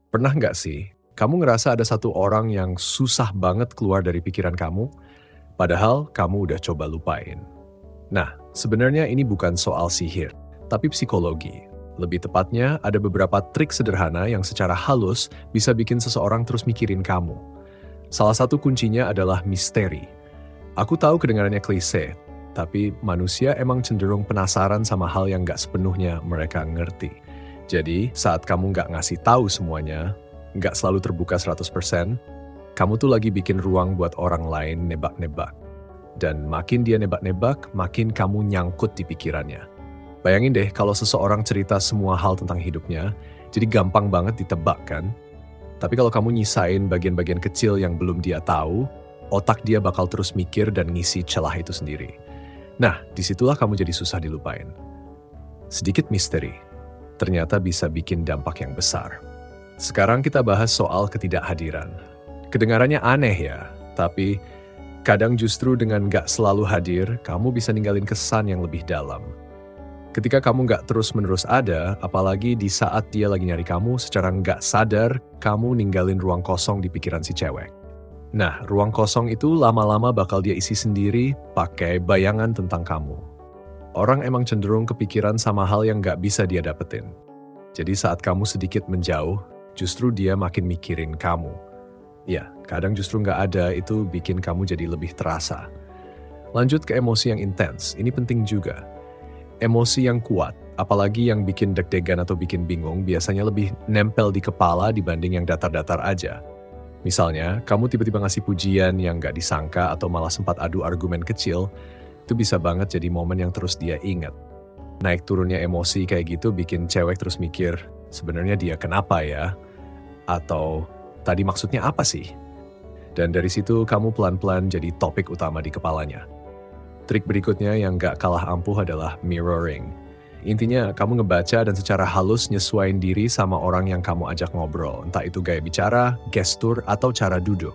Pernah nggak sih, kamu ngerasa ada satu orang yang susah banget keluar dari pikiran kamu, padahal kamu udah coba lupain? Nah, sebenarnya ini bukan soal sihir, tapi psikologi. Lebih tepatnya, ada beberapa trik sederhana yang secara halus bisa bikin seseorang terus mikirin kamu. Salah satu kuncinya adalah misteri. Aku tahu kedengarannya klise, tapi manusia emang cenderung penasaran sama hal yang nggak sepenuhnya mereka ngerti. Jadi, saat kamu nggak ngasih tahu semuanya, nggak selalu terbuka 100%, kamu tuh lagi bikin ruang buat orang lain nebak-nebak. Dan makin dia nebak-nebak, makin kamu nyangkut di pikirannya. Bayangin deh kalau seseorang cerita semua hal tentang hidupnya, jadi gampang banget ditebak kan? Tapi kalau kamu nyisain bagian-bagian kecil yang belum dia tahu, otak dia bakal terus mikir dan ngisi celah itu sendiri. Nah, disitulah kamu jadi susah dilupain. Sedikit misteri, ternyata bisa bikin dampak yang besar. Sekarang kita bahas soal ketidakhadiran. Kedengarannya aneh ya, tapi kadang justru dengan gak selalu hadir, kamu bisa ninggalin kesan yang lebih dalam. Ketika kamu gak terus-menerus ada, apalagi di saat dia lagi nyari kamu, secara gak sadar, kamu ninggalin ruang kosong di pikiran si cewek. Nah, ruang kosong itu lama-lama bakal dia isi sendiri pakai bayangan tentang kamu. Orang emang cenderung kepikiran sama hal yang gak bisa dia dapetin. Jadi saat kamu sedikit menjauh, justru dia makin mikirin kamu. Ya, kadang justru nggak ada itu bikin kamu jadi lebih terasa. Lanjut ke emosi yang intens, ini penting juga. Emosi yang kuat, apalagi yang bikin deg-degan atau bikin bingung, biasanya lebih nempel di kepala dibanding yang datar-datar aja. Misalnya, kamu tiba-tiba ngasih pujian yang nggak disangka atau malah sempat adu argumen kecil, itu bisa banget jadi momen yang terus dia ingat. Naik turunnya emosi kayak gitu bikin cewek terus mikir, sebenarnya dia kenapa ya? Atau tadi maksudnya apa sih? Dan dari situ kamu pelan-pelan jadi topik utama di kepalanya. Trik berikutnya yang gak kalah ampuh adalah mirroring. Intinya kamu ngebaca dan secara halus nyesuaiin diri sama orang yang kamu ajak ngobrol. Entah itu gaya bicara, gestur, atau cara duduk.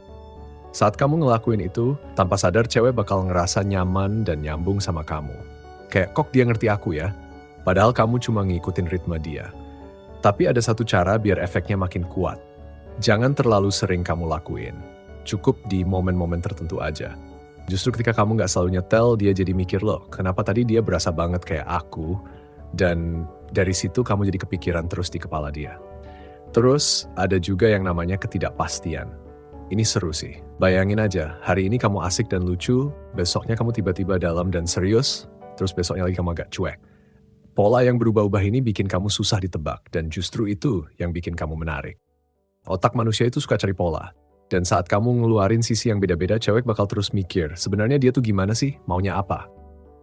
Saat kamu ngelakuin itu, tanpa sadar cewek bakal ngerasa nyaman dan nyambung sama kamu. Kayak kok dia ngerti aku ya? Padahal kamu cuma ngikutin ritme dia. Tapi ada satu cara biar efeknya makin kuat. Jangan terlalu sering kamu lakuin. Cukup di momen-momen tertentu aja. Justru ketika kamu nggak selalu nyetel, dia jadi mikir loh, kenapa tadi dia berasa banget kayak aku, dan dari situ kamu jadi kepikiran terus di kepala dia. Terus ada juga yang namanya ketidakpastian. Ini seru sih. Bayangin aja, hari ini kamu asik dan lucu, besoknya kamu tiba-tiba dalam dan serius, terus besoknya lagi kamu agak cuek. Pola yang berubah-ubah ini bikin kamu susah ditebak, dan justru itu yang bikin kamu menarik. Otak manusia itu suka cari pola. Dan saat kamu ngeluarin sisi yang beda-beda, cewek bakal terus mikir, sebenarnya dia tuh gimana sih? Maunya apa?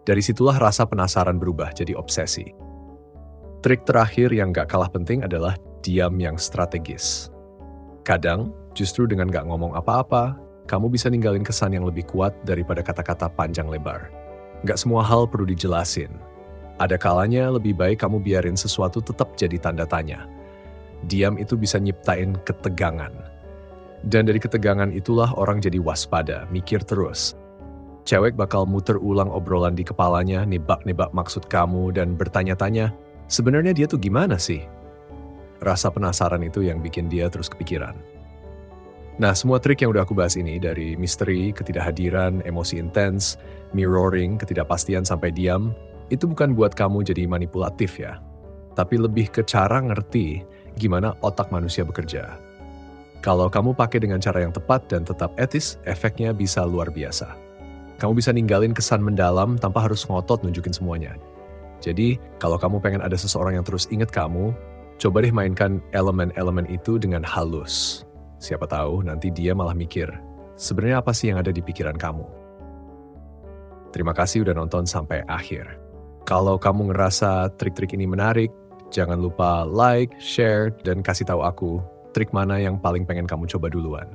Dari situlah rasa penasaran berubah jadi obsesi. Trik terakhir yang gak kalah penting adalah diam yang strategis. Kadang, justru dengan gak ngomong apa-apa, kamu bisa ninggalin kesan yang lebih kuat daripada kata-kata panjang lebar. Gak semua hal perlu dijelasin. Ada kalanya lebih baik kamu biarin sesuatu tetap jadi tanda tanya. Diam itu bisa nyiptain ketegangan. Dan dari ketegangan itulah orang jadi waspada, mikir terus. Cewek bakal muter ulang obrolan di kepalanya, nebak-nebak maksud kamu, dan bertanya-tanya, sebenarnya dia tuh gimana sih? Rasa penasaran itu yang bikin dia terus kepikiran. Nah, semua trik yang udah aku bahas ini, dari misteri, ketidakhadiran, emosi intens, mirroring, ketidakpastian sampai diam, itu bukan buat kamu jadi manipulatif ya. Tapi lebih ke cara ngerti gimana otak manusia bekerja. Kalau kamu pakai dengan cara yang tepat dan tetap etis, efeknya bisa luar biasa. Kamu bisa ninggalin kesan mendalam tanpa harus ngotot nunjukin semuanya. Jadi, kalau kamu pengen ada seseorang yang terus ingat kamu, coba deh mainkan elemen-elemen itu dengan halus. Siapa tahu nanti dia malah mikir, sebenarnya apa sih yang ada di pikiran kamu? Terima kasih udah nonton sampai akhir. Kalau kamu ngerasa trik-trik ini menarik, jangan lupa like, share, dan kasih tahu aku trik mana yang paling pengen kamu coba duluan.